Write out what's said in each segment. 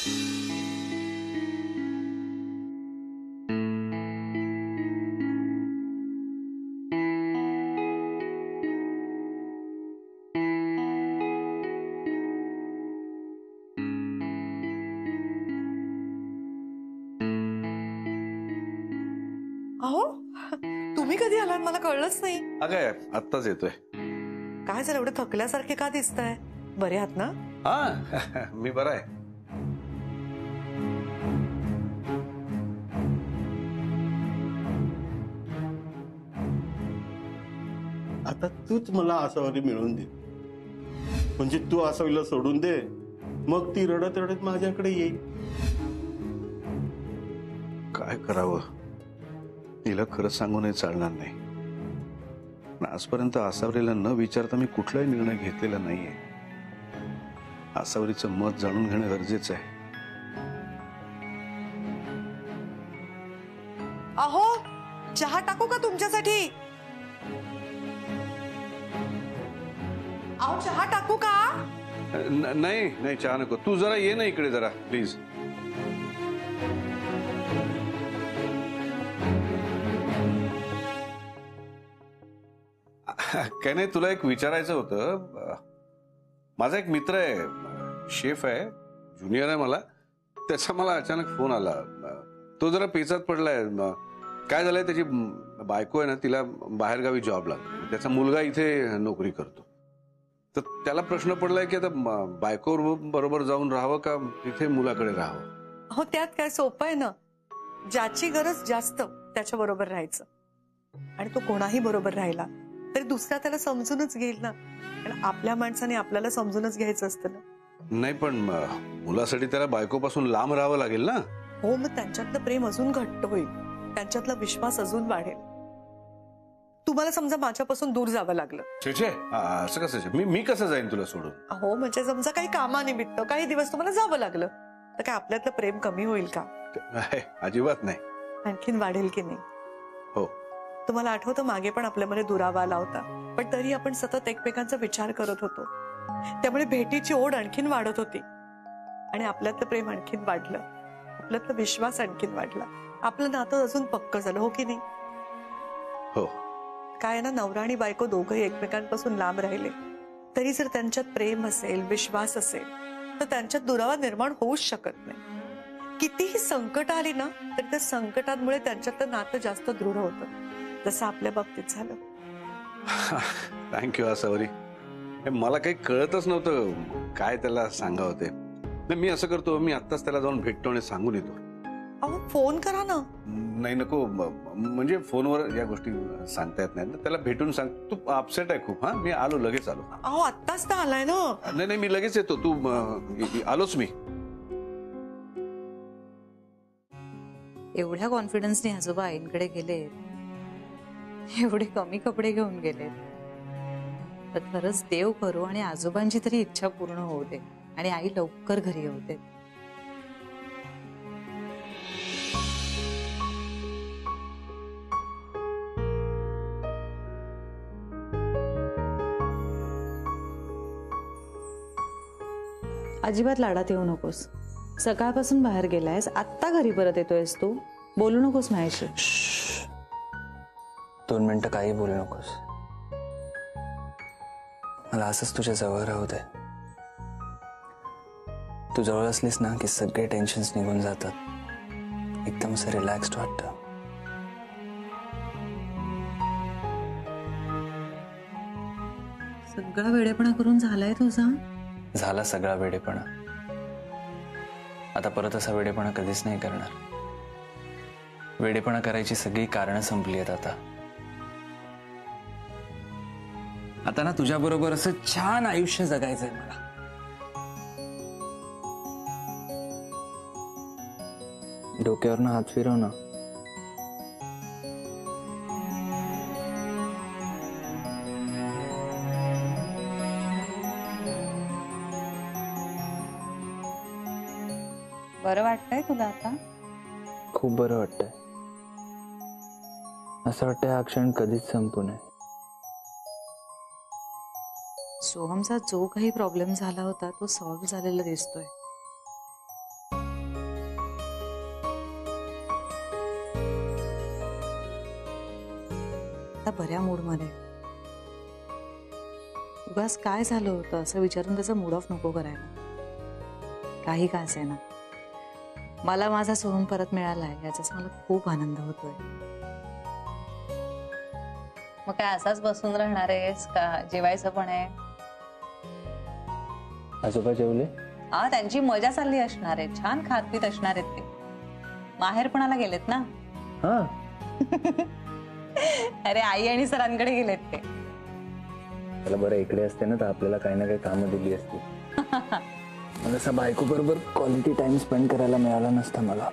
अहो तुम्ही कधी आलात मला कळलंच नाही. अगं आत्ताच येतोय. काय जर एवढं थकल्यासारखे का दिसताय? बरे आहात ना? हा मी बरा आहे. आता तूच मला आसावरी मिळवून दे, म्हणजे तू आसावीला सोडून दे, मग ती रडत रडत माझ्याकडे येईल. काय करावं, तिला खरं सांगूनही चालणार नाही. आजपर्यंत आसावरीला न विचारता मी कुठलाही निर्णय घेतलेला नाहीये. आसावरीचं मत जाणून घेणं गरजेचं आहे. अहो चहा टाकू का तुमच्यासाठी? अहो चहा टाकू का? नाही नाही चहा नको. तू जरा ये ना इकडे जरा प्लीज. काय नाही, तुला एक विचारायचं होतं. माझा एक मित्र आहे, शेफ आहे, ज्युनियर आहे मला. त्याचा मला अचानक फोन आला. तो जरा पेचात पडलाय. काय झालंय, त्याची बायको आहे ना, तिला बाहेरगावी जॉब लागला. त्याचा मुलगा इथे नोकरी करतो. तर त्याला प्रश्न पडलाय की आता बायको बरोबर जाऊन राहावं का तिथे मुलाकडे राहावं. हो त्यात काय सोपं आहे ना. ज्याची गरज जास्त त्याच्या बरोबर राहायचं, आणि तो कोणाही बरोबर राहिला तरी दुसरा त्याला समजूनच घेईल ना. आणि आपल्या माणसाने आपल्याला समजूनच घ्यायचं असतं ना. नाही पण मुलासाठी त्याला बायकोपासून लांब राहावं लागेल ना. हो मग त्यांच्यातलं प्रेम अजून घट्ट होईल, त्यांच्यातला विश्वास अजून वाढेल. तुम्हाला समजा माझ्यापासून दूर जावं लागलं. छे असं कसं? मी कसं जाईन तुला सोडून? हो म्हणजे समजा काही कामानिमित्त काही दिवस तुम्हाला जावं लागलं तर काय आपल्यातलं प्रेम कमी होईल का? अजिबात नाही. आणखीन वाढेल की नाही? हो. तुम्हाला आठवतं मागे पण आपल्यामध्ये दुरावा आला होता, पण तरी आपण सतत एकमेकांचा विचार करत होतो. त्यामुळे भेटीची ओढ आणखीन वाढत होती आणि आपल्यातलं प्रेम आणखीन वाढलं, आपल्यातला विश्वास आणखीन वाढला, आपलं नातं अजून पक्क झालं. हो की नाही? हो. काय ना, नवरा आणि बायको दोघंही एकमेकांपासून लांब राहिले तरी जर त्यांच्यात प्रेम असेल, विश्वास असेल, तर त्यांच्यात दुरावा निर्माण होऊच शकत नाही. कितीही संकट आली ना तर त्या संकटांमुळे त्यांच्यातलं नातं जास्त दृढ होतं, जसं आपल्या बाबतीत झालं. थँक्यू आसावरी. मला काही कळतच नव्हतं काय त्याला सांगावं ते. मी असं करतो, मी आत्ताच त्याला जाऊन भेटतो आणि सांगून येतो. अहो फोन करा ना. नाही नको, म्हणजे फोनवर या गोष्टी सांगता येत नाही. त्याला भेटून सांग. तू अपसेट आहे खूप. मी आलो, लगेच आलो. अहो आत्ताच तर आलाय ना. नाही मी लगेच येतो. तू आलोच मी. एवढ्या कॉन्फिडन्सने आजोबा आईंकडे गेले, एवढे कमी कपडे घेऊन गेले, तर खरंच देव करो आणि आजोबांची तरी इच्छा पूर्ण होऊ दे आणि आई लवकर घरी येऊ दे. अजिबात लाडात येऊ नकोस. सकाळपासून बाहेर गेलायस, आत्ता घरी परत येतोयस तू. बोलू नकोस माझ्याशी. 2 मिनिटं काही बोलू नकोस. मला असंच तुझ्या जवळ राहू दे. तू जवळ असलीस ना की सगळे टेन्शन्स निघून जातात. एकदम असं रिलॅक्स्ड वाटतं. सगळा वेडेपणा करून झालाय तुझा. झाला सगळा वेडेपणा. आता परत असा वेडेपणा कधीच नाही करणार. वेडेपणा करायची सगळी कारणं संपली आहेत आता. आता ना तुझ्या बरोबर असं छान आयुष्य जगायचंय मला. डोक्यावरनं हात फिरव ना. बरं वाटतंय तुला आता? खूप बरं वाटतंय. असं वाटतंय हा क्षण कधीच संपू नये. सोहमचा जो काही प्रॉब्लेम झाला होता तो सॉल्व्ह झालेला दिसतोय. आता बऱ्या मूडमध्ये. उगाच काय झालं होतं असं विचारून त्याचा मूड ऑफ नको करायला. काही का असेना, मला माझा सोहम परत मिळालाय याचाच मला खूप आनंद होतोय. मग काय असाच बसून राहणार आहेस का जेवायचं पण आहे? आजोबा जेवले? हा, त्यांची मजा चालली असणार आहे, छान खात पीत असणार आहेत ते. माहेरपणाला गेलेत ना. हा. अरे आई आणि सरांकडे गेलेत ते. त्याला बरं इकडे असते ना तर आपल्याला काही ना काही कामं दिली असती. मला असं बायको बरोबर क्वालिटी टाइम स्पेंड करायला मिळाला नसता मला.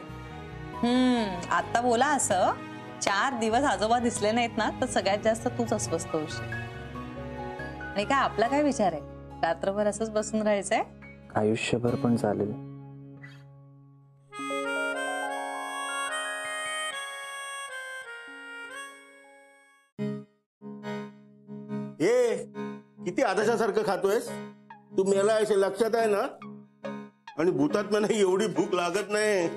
आता बोला असं 4 दिवस आजोबा दिसले नाहीत ना तर सगळ्यात जास्त तूच अस्वस्थ होशील. आणि काय आपला काय विचार आहे, रात्रभर असंच बसून राहायचंय? आयुष्यभर पण चालेल. ए किती आदर्शासारखं खातोयस तू? मेला आहे लक्षात आहे ना? आणि भूतात मला एवढी भूक लागत नाही.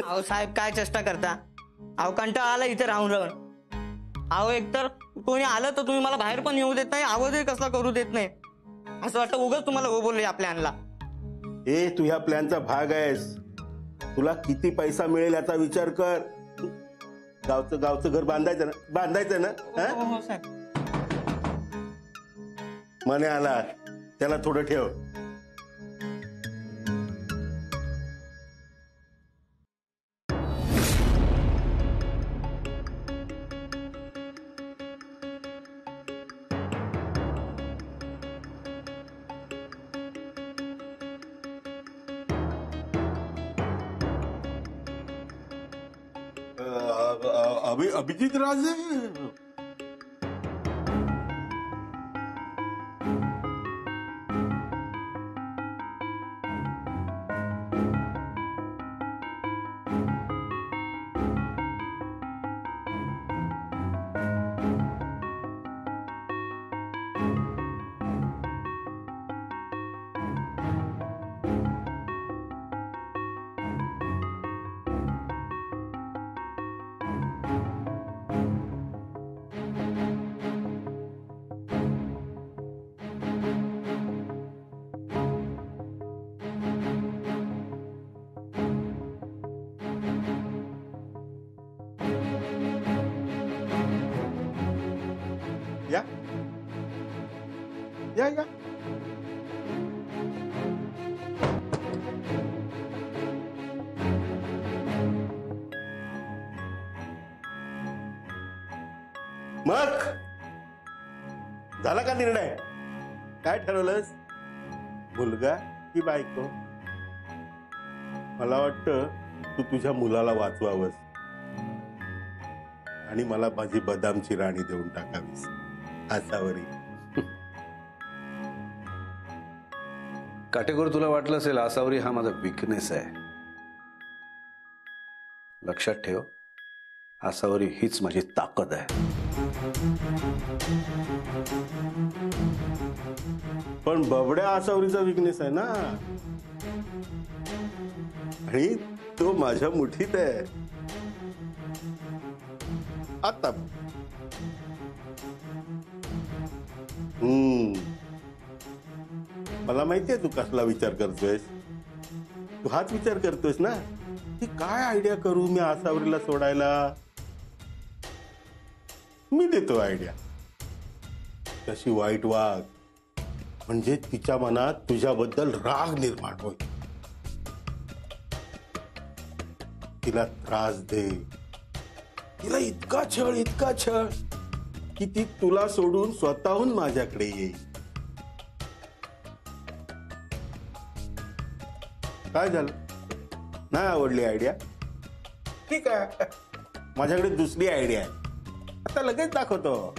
अहो साहेब काय चेष्टा करता? अहो कंटाळा आला इथे राहून राहून. अहो एकतर कोणी आलं तर तुम्ही मला बाहेर पण येऊ देत नाही, आवाजही कसला करू देत नाही. असं वाटतं उगाच तुम्हाला हो बोलले आपल्या प्लॅनला. ए तू ह्या प्लॅनचा भाग आहेस. तुला किती पैसा मिळेल याचा विचार कर. गावचं घर बांधायचं ना? हो साहेब. मने आला त्याला थोडं ठेव. अभिजित राजे. या मग झाला का निर्णय? काय ठरवलंस? मुलगा की बायको? मला वाटतं तू तुझ्या मुलाला वाचवावंस आणि मला माझी बदामची राणी देऊन टाकावीस. आसावरी काटेकोर तुला वाटलं असेल आसावरी हा माझा विकनेस आहे. लक्षात ठेव, आसावरी हीच माझी ताकद आहे. पण बबड्या आसावरीचा विकनेस आहे ना, आणि तो माझ्या मुठीत आहे. आता मला माहितीये तू कसला विचार करतोयस. तू हाच विचार करतोयस ना की काय आयडिया करू मी आसावरीला सोडायला. मी देतो आयडिया. तशी वाईट वाग म्हणजे तिच्या मनात तुझ्याबद्दल राग निर्माण होईल. तिला त्रास दे, तिला इतका छळ की ती तुला सोडून स्वतःहून माझ्याकडे येईल. काय झालं? नाही आवडली आयडिया? ठीक आहे, माझ्याकडे दुसरी आयडिया आहे. आता लगेच दाखवतो.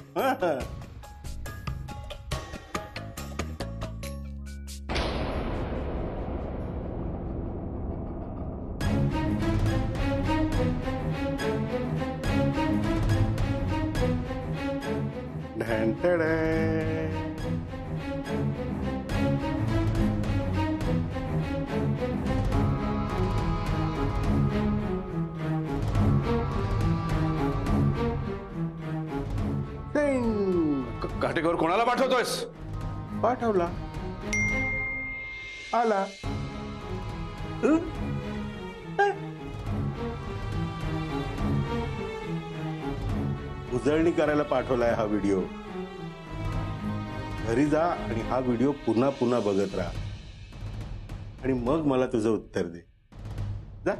भाटेकर कोणाला पाठवतोयस? पाठवला, आला. उजळणी करायला पाठवलाय हा व्हिडिओ. घरी जा आणि हा व्हिडिओ पुन्हा पुन्हा बघत राहा आणि मग मला तुझं उत्तर दे. जा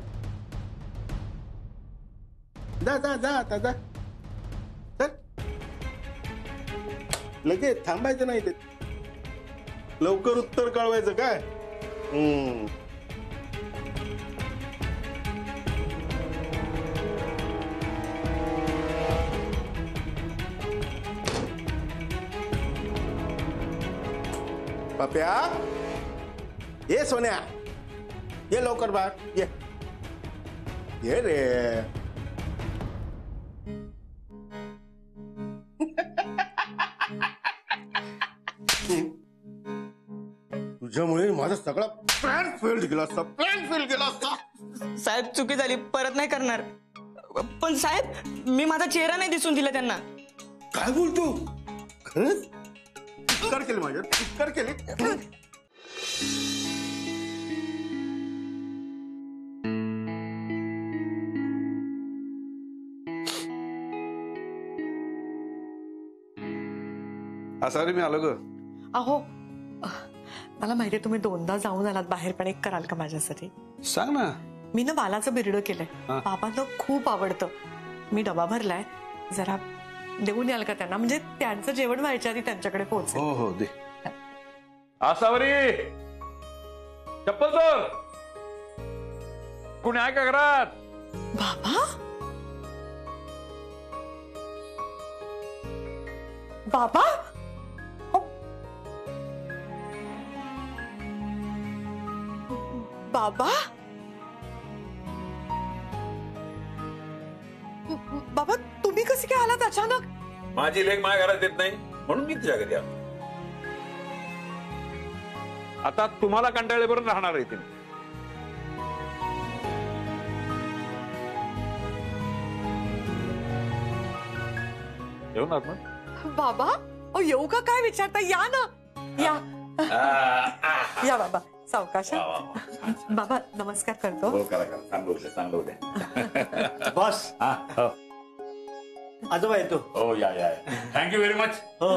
जा जा जा आता जा. चल. लगेच थांबायचं नाही ते. लवकर उत्तर कळवायचं काय. पप्या, ये सोन्या, ये लवकर बाहेर ये. ये रे. तुझ्यामुळे माझा सगळा प्लॅन फेल गेला असता. साहेब चुकी झाली, परत नाही करणार. पण साहेब मी माझा चेहरा नाही दिसून दिला त्यांना. काय बोलतो? खरंच उपकार केले माझ्या, उपकार केले. असा मी आलो ग. अहो मला माहितीये तुम्ही 2दा जाऊन आलात बाहेर, पण एक कराल का माझ्यासाठी? सांग ना. मी ना वालाचं बिरडं केलंय. हा. बाबांना खूप आवडतं. मी डबा भरलाय, जरा देऊन याल का त्यांना? म्हणजे त्यांचं जेवण व्हायच्या आधी त्यांच्याकडे पोहोचेल. हो हो दे. आसावरी, चप्पल चोर, कुणी आहे का घरात? बाबा, बाबा, बाबा, बाबा तुम्ही कसे काय आलात अचानक? माझी लेक माझ्या घरात येत नाही म्हणून मी तुझ्या घरी आलो. आता तुम्हाला कंटाळेपर्यंत राहणार आहे तिने. येऊ ना मग. बाबा, ओ येऊ का काय विचारता? या ना, या या बाबा, सावकाश. बाबा नमस्कार करतो. हो करा करा, चांगलं होतं चांगलं होतं. बॉस, हो आजोबा येतो. हो या या, थँक्यू व्हेरी मच. वा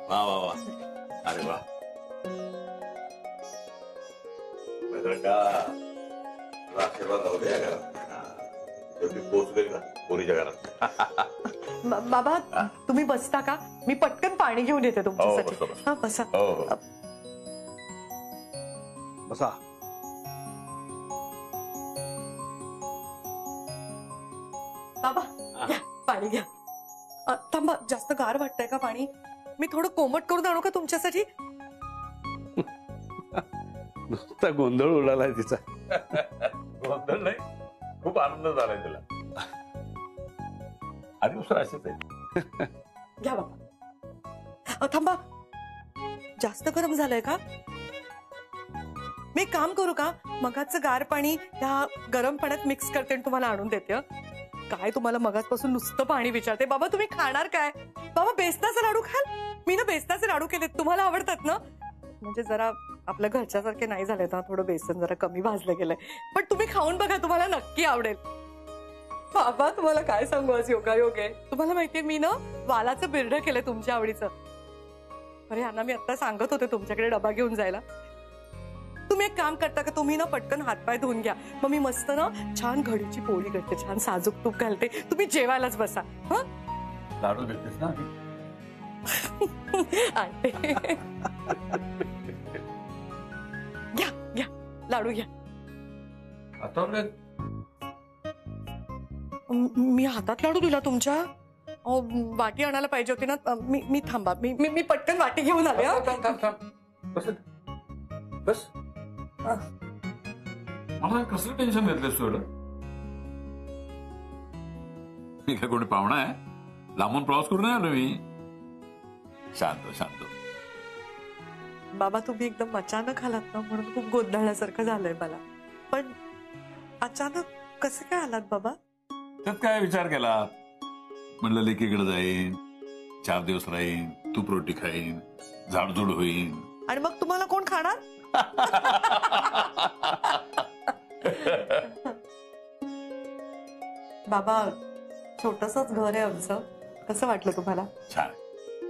वा वा, अरे वा. आशीर्वाद जाऊ दे घरात. पोहोचले ना पोरीच्या घरात. बाबा तुम्ही बसता का? मी पटकन पाणी घेऊन येते तुमच्यासाठी. बसा, बसा. हा बसा. हो हो बसा. बाबा घ्या पाणी घ्या. थांबा, जास्त गार वाटतंय का पाणी? मी थोडं कोमट करून आणू का तुमच्यासाठी? नुसता गोंधळ उडालाय तिचा. गोंधळ नाही, खूप आनंद झालाय तुला. आधी दुसरं असेच आहे. घ्या बाबा. थांबा, जास्त गरम झालंय का? मी एक काम करू का? मगाचं गार पाणी ह्या गरम पाण्यात मिक्स करते आणि तुम्हाला आणून देते. काय तुम्हाला मगाचपासून नुसतं पाणी विचारते. बाबा तुम्ही खाणार काय? बाबा बेसनाचे लाडू खाल? मी ना बेसनाचे लाडू केलेत, तुम्हाला आवडतात ना? म्हणजे जरा आपल्या घरच्यासारखे नाही झाले ना, थोडं बेसन जरा कमी भाजलं गेलंय, पण तुम्ही खाऊन बघा, तुम्हाला नक्की आवडेल. बाबा तुम्हाला काय सांगू, आज योगायोग आहे. तुम्हाला माहितीये मी ना वालाचं बिरडं केलंय तुमच्या आवडीचं. अरे यांना मी आता सांगत होते तुमच्याकडे डबा घेऊन जायला. तुम्ही एक काम करता का? तुम्ही ना पटकन हातपाय धुवून घ्या, मग मी मस्त ना छान घडीची पोळी करते, छान साजूक तूप घालते, तुम्ही जेवायलाच बसा. हा लाडू देतेस ना? घ्या घ्या लाडू घ्या. आता मी हातात लाडू दिला तुमच्या? वाटी आणायला पाहिजे होती ना. मी थांबा, मी पटकन वाटी घेऊन आले. बस बस. मला कसलं टेन्शन घेतलंस तू? मी काय कोणी पाहुणा आहे? लांबून प्रवास करून नाही आलो मी. शांत शांत. बाबा तुम्ही एकदम अचानक आलात ना, म्हणून खूप गोंधळल्यासारखं झालंय मला. पण अचानक कसं काय आलात बाबा? त्यात काय विचार केला? म्हणलं लेकीकडे जाईन, 4 दिवस राहीन, तूप रोटी खाईन, झाडझूड होईन. आणि मग तुम्हाला कोण खाणार? बाबा, छोटसच घर आहे आमचं. कसं वाटलं तुम्हाला? छान.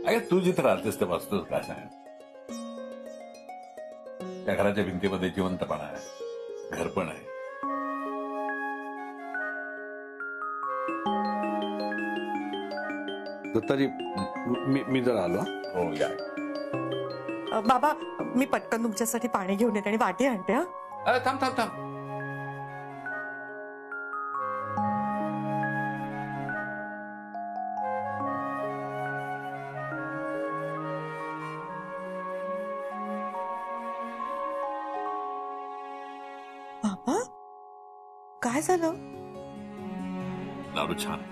अगे तू जिथे राहतेस ते वाचतोस काय सांग. त्या घराच्या भिंतीमध्ये जिवंतपणा आहे, घर पण आहे. दत्ताजी, मी जरा आलो. हो या. बाबा, मी पटकन तुमच्यासाठी पाणी घेऊन येते आणि वाटी आणते. हा, अरे थांब थांब थांब. बाबा, काय झालं? दारू छान.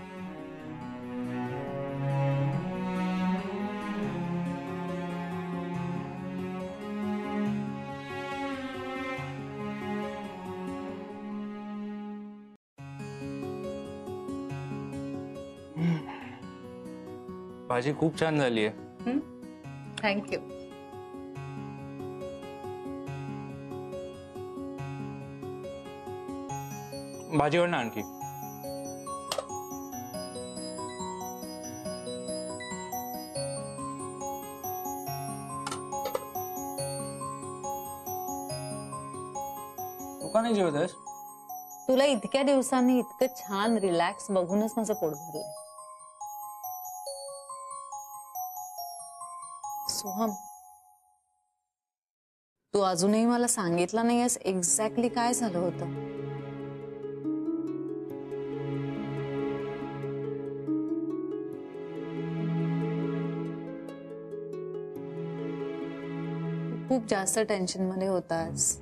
भाजी खूप छान झाली आहे. थँक्यू. भाजीवर ना आणखी. तू का नाही जेवत आहेस? तुला इतक्या दिवसांनी इतकं छान रिलॅक्स बघूनच माझं पोट भरलंय. सोहम, तू अजूनही मला सांगितलं नाहीयेस एक्झॅक्टली काय झालं होतं. खूप जास्त टेन्शन मध्ये होतास.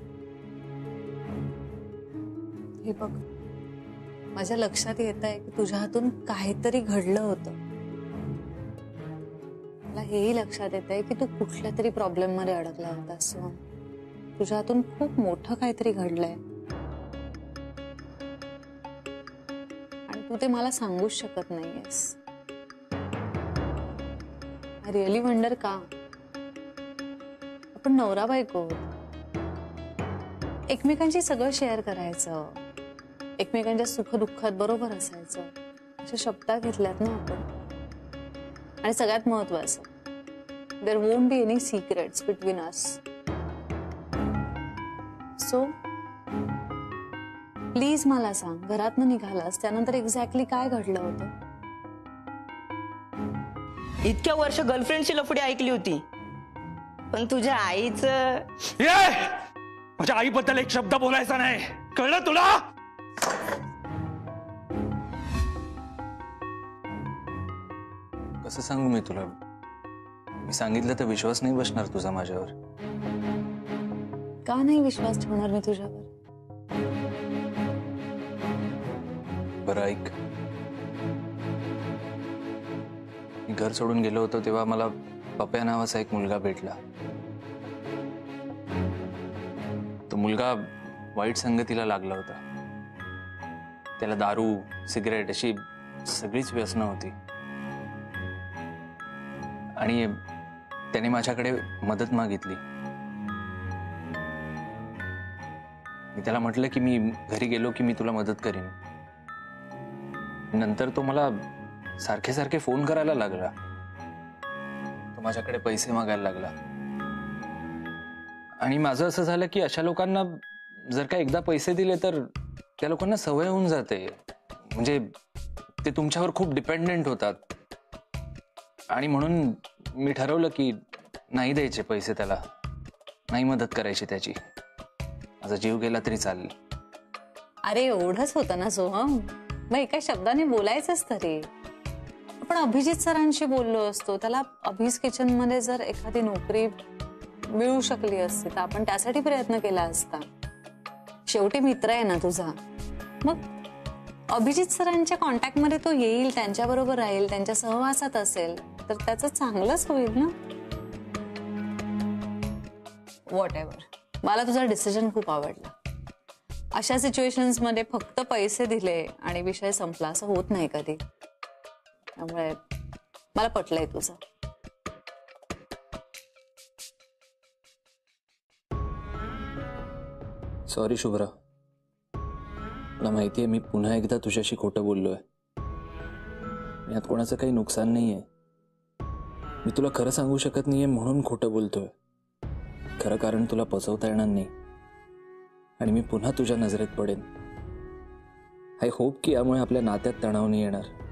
हे बघ, माझ्या लक्षात येत आहे की तुझ्या हातून काहीतरी घडलं होतं. मला हेही लक्षात येत आहे की तू कुठल्या तरी प्रॉब्लेम मध्ये अडकला होतास. तुझ्या हातून खूप मोठं काहीतरी घडलंय आणि तू ते मला सांगूच शकत नाहीयेस. आय रिअली वंडर का आपण नवरा बायको एकमेकांशी सगळं शेअर करायचं, एकमेकांच्या सुखदुःखात बरोबर असायचं, अशा शब्दात घेतल्यात ना आपण. आणि सगळ्यात महत्वाचं, there won't be any secrets between us. So please मला सांग, घरातनं निघालास त्यानंतर एक्झॅक्टली काय घडलं होतं? इतक्या वर्ष गर्लफ्रेंडची लफडी ऐकली होती, पण तुझ्या आईचं माझ्या आईबद्दल एक शब्द बोलायचा नाही, कळलं तुला? कसं सांगू मी तुला? मी सांगितलं तर विश्वास नाही बसणार तुझा माझ्यावर. का नाही विश्वास ठेवणार मी तुझ्यावर? बरं ऐक, मी घर सोडून गेलो होतो तेव्हा मला पप्या नावाचा एक मुलगा भेटला. तो मुलगा वाईट संगतीला लागला होता. त्याला दारू, सिगरेट अशी सगळीच व्यसनं होती. आणि त्याने माझ्याकडे मदत मागितली. मी त्याला म्हटलं की मी घरी गेलो की मी तुला मदत करीन. नंतर तो मला सारखे सारखे फोन करायला लागला. तो माझ्याकडे पैसे मागायला लागला. आणि माझं असं झालं की अशा लोकांना जर का एकदा पैसे दिले तर त्या लोकांना सवय होऊन जाते. म्हणजे ते तुमच्यावर खूप डिपेंडेंट होतात. आणि म्हणून मी ठरवलं की नाही द्यायचे पैसे त्याला, नाही मदत करायची त्याची. माझा जीव गेला तरी चालेल. अरे एवढंच होतं ना सोहम, मग एका शब्दाने बोलायचंच तरी. आपण अभिजित सरांशी बोललो असतो, त्याला अभिज किचन मध्ये जर एखादी नोकरी मिळू शकली असती तर आपण त्यासाठी प्रयत्न केला असता. शेवटी मित्र आहे ना तुझा. मग अभिजित सरांच्या कॉन्टॅक्ट मध्ये तो येईल, त्यांच्या बरोबर राहील, त्यांच्या सहवासात असेल तर त्याचं चांगलंच होईल ना. व्हॉट एव्हर, मला तुझा डिसिजन खूप आवडला. अशा सिच्युएशन्स मध्ये फक्त पैसे दिले आणि विषय संपला असं होत नाही कधी. त्यामुळे मला पटलंय तुझं. सॉरी शुभ्रा, मला माहितीये मी पुन्हा एकदा तुझ्याशी खोटं बोललोय. यात कोणाचं काही नुकसान नाहीये. मी तुला खरं सांगू शकत नाहीये म्हणून खोटं बोलतोय. खरं कारण तुला पचवता येणार नाही आणि मी पुन्हा तुझ्या नजरेत पडेन. आय होप की यामुळे आपल्या नात्यात तणाव नाही येणार.